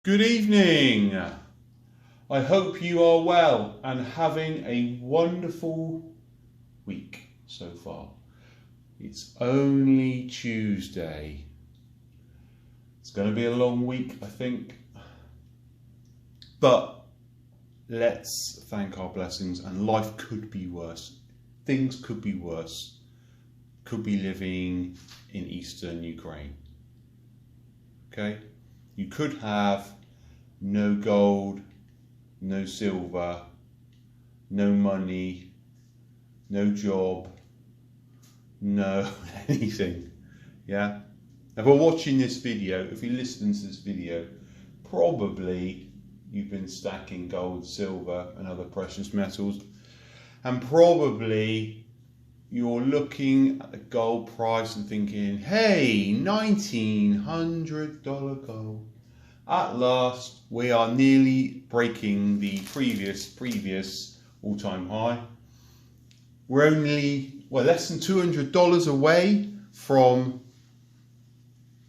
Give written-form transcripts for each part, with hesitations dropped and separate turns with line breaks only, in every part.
Good evening. I hope you are well and having a wonderful week so far. It's only Tuesday. It's going to be a long week, I think. But let's thank our blessings, and life could be worse. Things could be worse. Could be living in eastern Ukraine. Okay? You could have no gold, no silver, no money, no job, no anything. Yeah? If you're watching this video, if you listen to this video, probably you've been stacking gold, silver and other precious metals, and probably you're looking at the gold price and thinking, hey, $1,900 gold. At last, we are nearly breaking the previous all-time high. We're only, less than $200 away from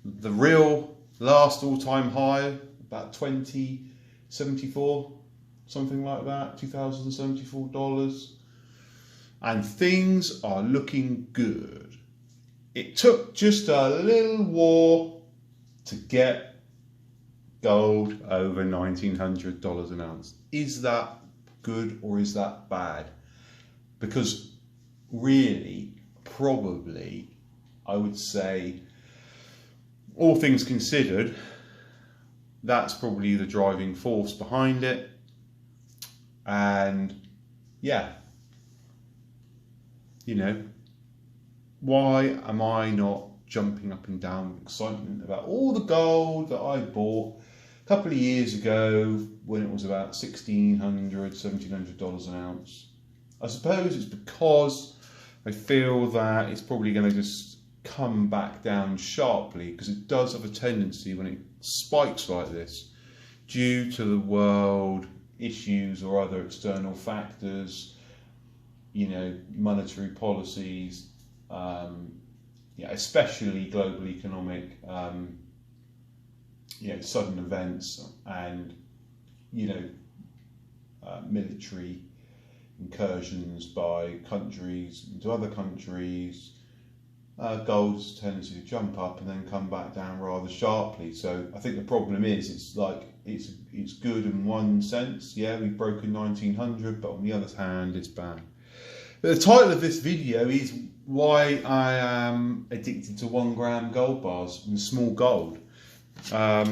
the real last all-time high, about 2074, something like that, $2,074. And things are looking good. It took just a little war to get gold over $1,900 an ounce. Is that good or is that bad? Because really, probably, I would say, all things considered, that's probably the driving force behind it. And yeah, you know, why am I not jumping up and down with excitement about all the gold that I bought a couple of years ago when it was about $1,600, $1,700 an ounce? I suppose it's because I feel that it's probably going to just come back down sharply, because it does have a tendency when it spikes like this due to the world issues or other external factors, you know, monetary policies, especially global economic, sudden events and, military incursions by countries into other countries. Gold's tendency to jump up and then come back down rather sharply. So I think the problem is, it's good in one sense. Yeah, we've broken 1900, but on the other hand, it's bad. But the title of this video is why I am addicted to 1 gram gold bars and small gold. I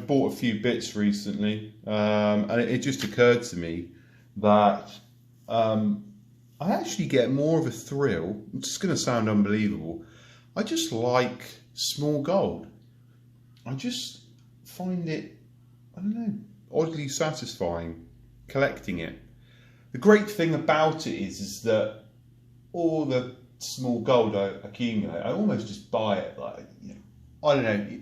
bought a few bits recently, and it just occurred to me that I actually get more of a thrill. It's just going to sound unbelievable. I just like small gold. I just find it, I don't know, oddly satisfying collecting it. The great thing about it is that all the small gold I accumulate, I almost just buy it. I don't know.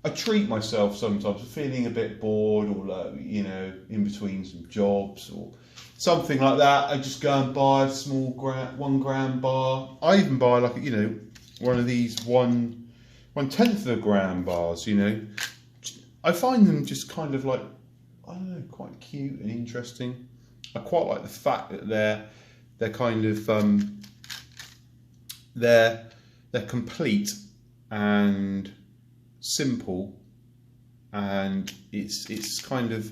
I treat myself sometimes for feeling a bit bored, or in between some jobs or something like that. I just go and buy a small 1 gram bar. I even buy one of these 1/10 of a gram bars. I find them just kind of quite cute and interesting. I quite like the fact that they're kind of they're complete and simple, and it's kind of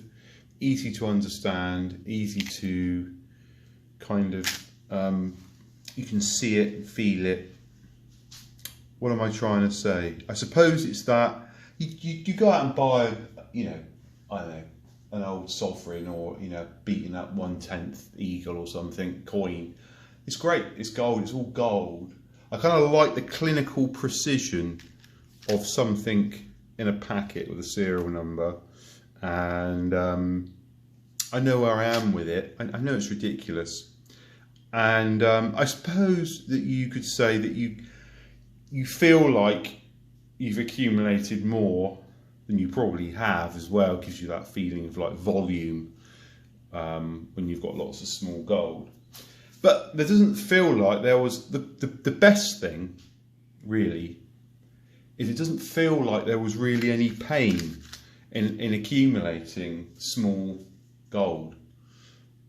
easy to understand, easy to kind of you can see it, feel it. What am I trying to say? I suppose it's that you go out and buy, I don't know, an old sovereign, or beaten up 1/10 eagle or something coin. It's great, it's gold, it's all gold. I kind of like the clinical precision of something in a packet with a serial number, and I know where I am with it. I know it's ridiculous, and I suppose that you could say that you feel like you've accumulated more than you probably have as well. It gives you that feeling of volume when you've got lots of small gold. But there doesn't feel like there was the best thing really is it doesn't feel like there was really any pain in accumulating small gold.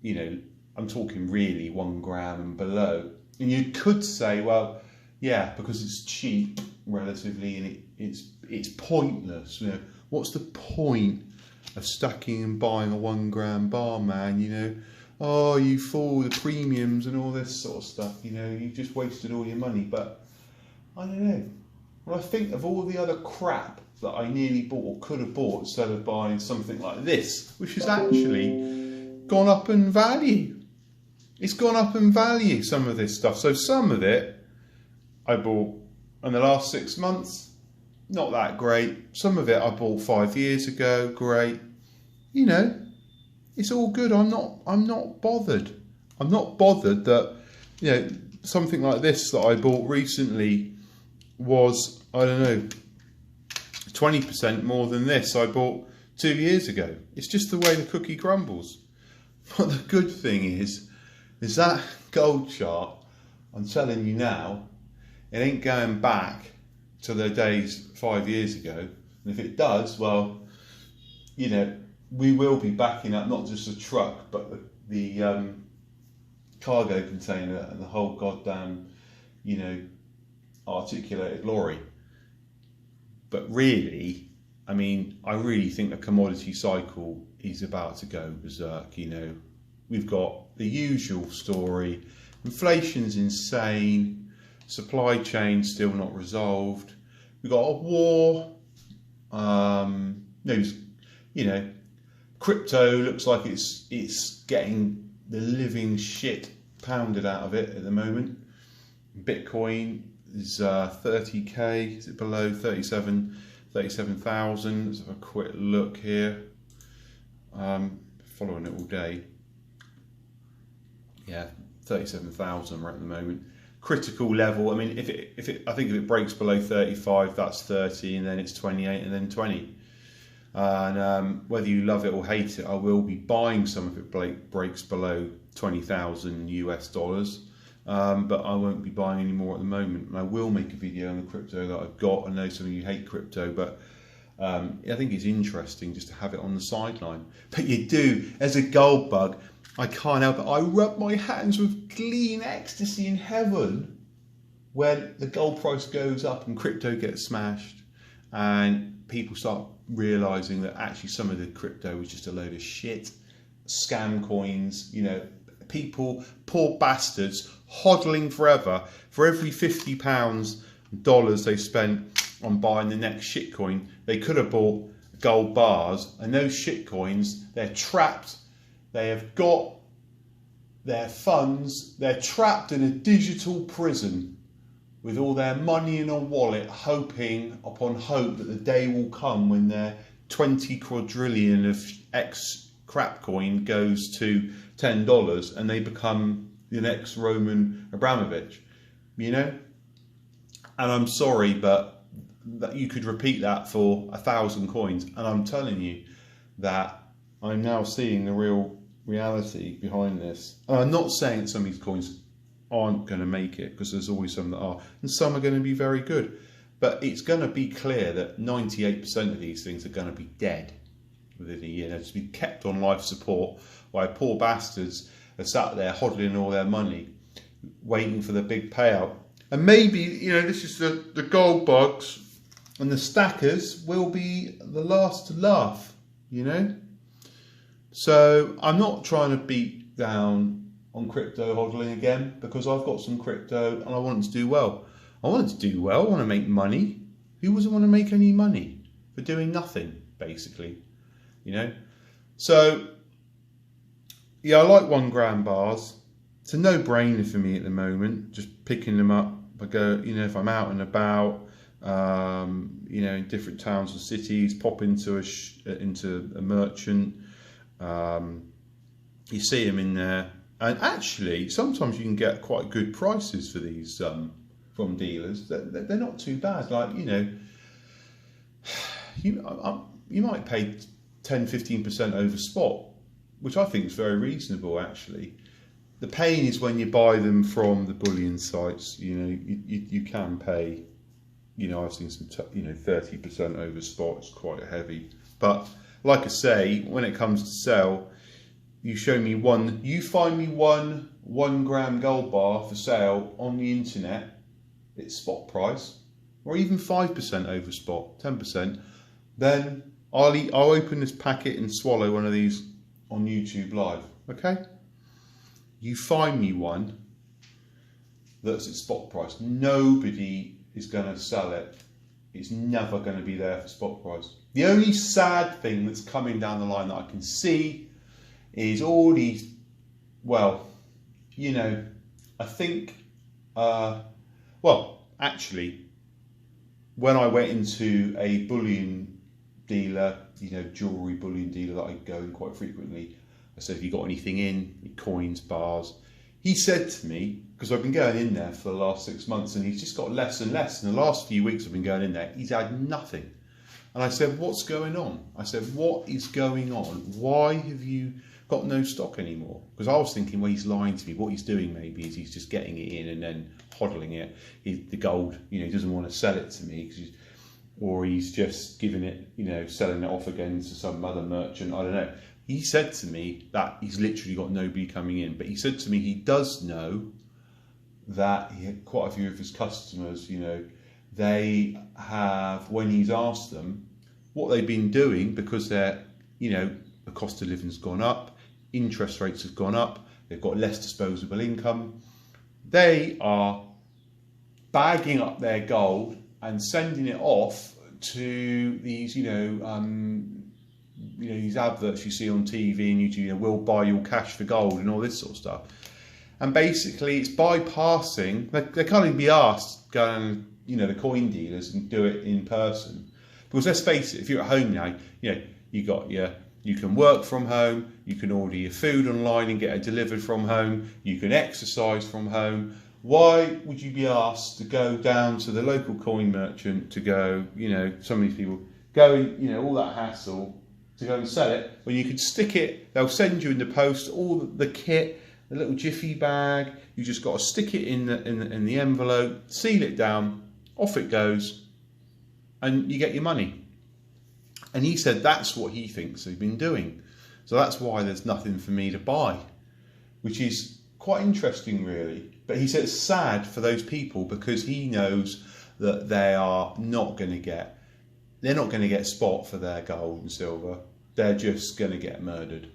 You know, I'm talking really 1 gram and below. And you could say, well, yeah, because it's cheap relatively, and it's pointless. You know, what's the point of stacking and buying a 1 gram bar, man? You know, oh, you fool, the premiums and all this sort of stuff. You know, you just wasted all your money. But I don't know. When I think of all the other crap that I nearly bought or could have bought instead of buying something like this, which has actually gone up in value. It's gone up in value, some of this stuff. So some of it I bought in the last 6 months, not that great. Some of it I bought 5 years ago, great. You know, it's all good. I'm not bothered. I'm not bothered that, you know, something like this that I bought recently was, I don't know, 20% more than this I bought 2 years ago. It's just the way the cookie crumbles. But the good thing is that gold chart, I'm telling you now, it ain't going back to the days 5 years ago. And if it does, well, you know, we will be backing up not just the truck, but the cargo container and the whole goddamn, you know, articulated lorry. But really, I mean, I really think the commodity cycle is about to go berserk. You know, we've got the usual story. Inflation's insane. Supply chain still not resolved. We've got a war. You know, crypto looks like it's getting the living shit pounded out of it at the moment. Bitcoin is 30k. Is it below 37,000? Let's have a quick look here. Following it all day. Yeah, 37,000 right at the moment. Critical level. I mean, I think if it breaks below 35, that's 30, and then it's 28, and then 20. And whether you love it or hate it, I will be buying some if it breaks below 20,000 US dollars. But I won't be buying any more at the moment. And I will make a video on the crypto that I've got. I know some of you hate crypto, but I think it's interesting just to have it on the sideline. But you do, as a gold bug, I can't help it. I rub my hands with glee and ecstasy in heaven when the gold price goes up and crypto gets smashed, and people start realizing that actually some of the crypto was just a load of shit, scam coins. You know, people, poor bastards, hodling forever. For every £50 dollars they spent on buying the next shitcoin, they could have bought gold bars. And those shitcoins, they're trapped. They have got their funds. They're trapped in a digital prison with all their money in a wallet, hoping upon hope that the day will come when their 20 quadrillion of X crap coin goes to $10 and they become the next Roman Abramovich, you know? And I'm sorry, but that you could repeat that for 1,000 coins. And I'm telling you that I'm now seeing the real reality behind this. And I'm not saying that some of these coins aren't going to make it, because there's always some that are, and some are going to be very good. But it's going to be clear that 98% of these things are going to be dead within a year. They're just be kept on life support while poor bastards are sat there hodling all their money, waiting for the big payout. And maybe, you know, this is the gold bugs and the stackers will be the last to laugh, you know. So I'm not trying to beat down on crypto hodling again, because I've got some crypto and I want it to do well. I want it to do well. I want to make money. Who doesn't want to make any money for doing nothing, basically, you know? So, yeah, I like 1 gram bars. It's a no-brainer for me at the moment, just picking them up. I go, you know, if I'm out and about, you know, in different towns and cities, pop into a merchant. You see them in there, and actually sometimes you can get quite good prices for these from dealers. They're not too bad. Like, you know, you might pay 10-15% over spot, which I think is very reasonable actually. The pain is when you buy them from the bullion sites. You know, you can pay, you know, I've seen some 30% over spot. It's quite heavy, But like I say, when it comes to sell, you show me one, you find me one 1 gram gold bar for sale on the internet, it's spot price, or even 5% over spot, 10%, then I'll open this packet and swallow one of these on YouTube Live, okay? You find me one that's at spot price. Nobody is going to sell it. It's never going to be there for spot price. The only sad thing that's coming down the line that I can see is all these, well, you know, I think, well, actually, when I went into a bullion dealer, you know, jewellery bullion dealer that I go in quite frequently, I said, have you got anything in, coins, bars? He said to me, because I've been going in there for the last 6 months and he's just got less and less. In the last few weeks I've been going in there, he's had nothing. And I said, what's going on? I said, what is going on? Why have you got no stock anymore? Because I was thinking, well, he's lying to me. What he's doing maybe is he's just getting it in and then hodling it. The gold, you know, he doesn't want to sell it to me, or he's just giving it, you know, selling it off again to some other merchant. I don't know. He said to me that he's literally got nobody coming in, but he said to me he does know that he had quite a few of his customers, you know, they have, when he's asked them what they've been doing, because they're, you know, the cost of living's gone up, interest rates have gone up, they've got less disposable income, they are bagging up their gold and sending it off to these, you know, these adverts you see on TV and YouTube, you know, we'll buy your cash for gold and all this sort of stuff. And basically it's bypassing, they can't even be asked going, you know, the coin dealers and do it in person. Because let's face it, if you're at home now, you know, you can work from home, you can order your food online and get it delivered from home, you can exercise from home. Why would you be asked to go down to the local coin merchant to go, you know, some of these people go, you know, all that hassle to go and sell it, when you could stick it, they'll send you in the post all the kit, the little jiffy bag, you just got to stick it in the envelope, seal it down, off it goes, and you get your money. And he said that's what he thinks they've been doing. So that's why there's nothing for me to buy, which is quite interesting really. But he said it's sad for those people because he knows that they are not going to get, they're not going to get spot for their gold and silver. They're just going to get murdered.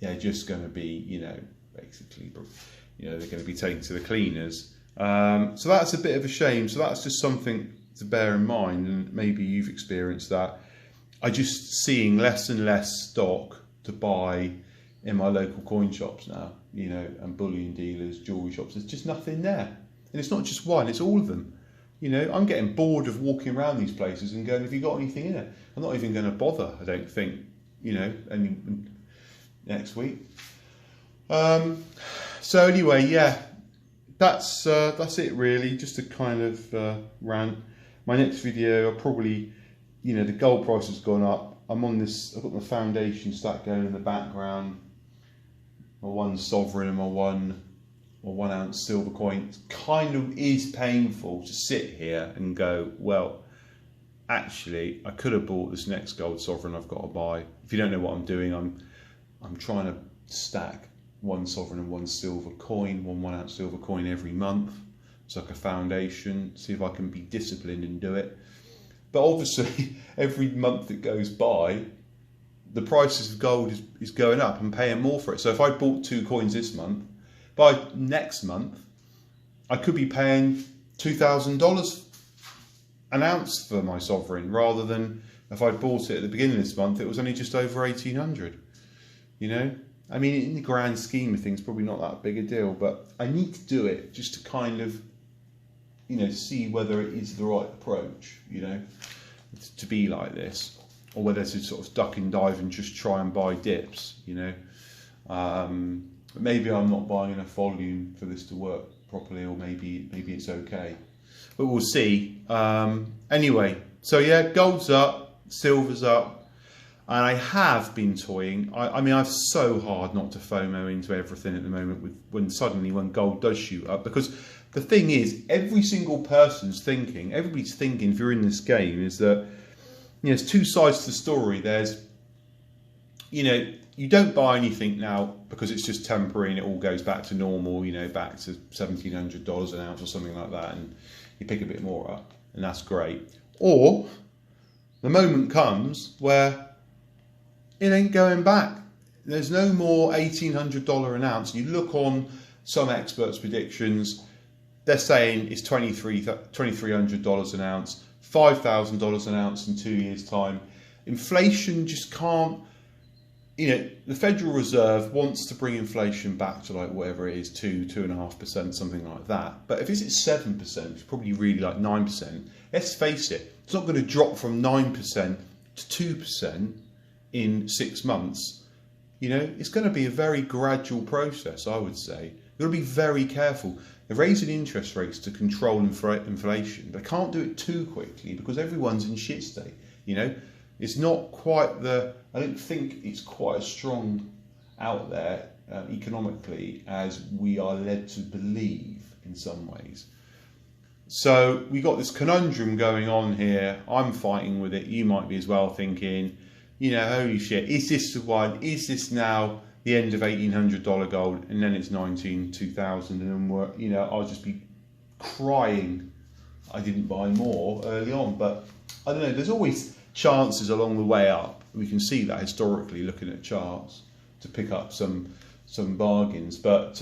They're just going to be, you know, basically, you know, they're going to be taken to the cleaners. So that's a bit of a shame. So that's just something to bear in mind, and maybe you've experienced that. I just seeing less and less stock to buy in my local coin shops now, you know, and bullion dealers, jewellery shops. There's just nothing there. And it's not just one, it's all of them. You know, I'm getting bored of walking around these places and going, have you got anything in it? I'm not even going to bother, I don't think, you know, next week. So anyway, yeah, that's it really, just a kind of rant. My next video, I'll probably, you know, the gold price has gone up. I'm on this, I've got my foundation stack going in the background. My one sovereign and my 1 ounce silver coin. It kind of is painful to sit here and go, well, actually, I could have bought this next gold sovereign I've got to buy. If you don't know what I'm doing, I'm trying to stack 1 sovereign and 1 silver coin, 1 ounce silver coin every month. It's like a foundation, see if I can be disciplined and do it. But obviously, every month that goes by, the prices of gold is going up and paying more for it. So if I bought 2 coins this month, by next month, I could be paying $2,000 an ounce for my sovereign, rather than if I bought it at the beginning of this month, it was only just over 1,800. You know, I mean, in the grand scheme of things, probably not that big a deal, but I need to do it just to kind of, you know, see whether it is the right approach, you know, to be like this, or whether to sort of duck and dive and just try and buy dips, you know. But maybe I'm not buying enough volume for this to work properly, or maybe it's okay. But we'll see. Anyway, so yeah, gold's up, silver's up, and I have been toying. I mean, I'm so hard not to FOMO into everything at the moment when gold does shoot up, because the thing is, every single person's thinking, everybody's thinking, if you're in this game, is that there's two sides to the story. There's, you don't buy anything now because it's just temporary and it all goes back to normal, back to $1,700 an ounce or something like that, and you pick a bit more up, and that's great. Or the moment comes where it ain't going back. There's no more $1,800 an ounce. You look on some experts' predictions, they're saying it's $2,300 an ounce, $5,000 an ounce in 2 years' time. Inflation just can't, the Federal Reserve wants to bring inflation back to like whatever it is, 2.5%, something like that. But if it's at 7%, it's probably really like 9%. Let's face it, it's not going to drop from 9% to 2% in 6 months. It's going to be a very gradual process, I would say. You've got to be very careful. They're raising interest rates to control inflation. They can't do it too quickly because everyone's in shit state. It's not quite I don't think it's quite as strong out there economically as we are led to believe in some ways. So we got this conundrum going on here. I'm fighting with it. You might be as well, thinking, holy shit, is this the one? Is this now the end of $1,800 gold, and then it's 2000, and then I'll just be crying I didn't buy more early on. But I don't know, there's always chances along the way up. We can see that historically looking at charts to pick up some bargains, but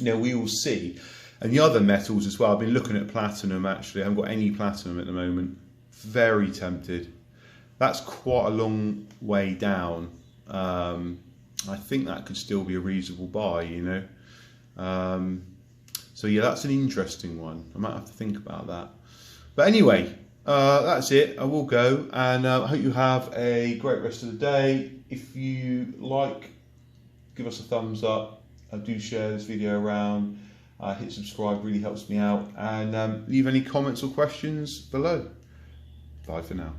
we will see. And the other metals as well, I've been looking at platinum actually. I haven't got any platinum at the moment. Very tempted. That's quite a long way down. I think that could still be a reasonable buy, so yeah, that's an interesting one. I might have to think about that. But anyway, that's it. I will go, and I hope you have a great rest of the day. If you like, give us a thumbs up. Do share this video around. Hit subscribe, really helps me out. And leave any comments or questions below. Bye for now.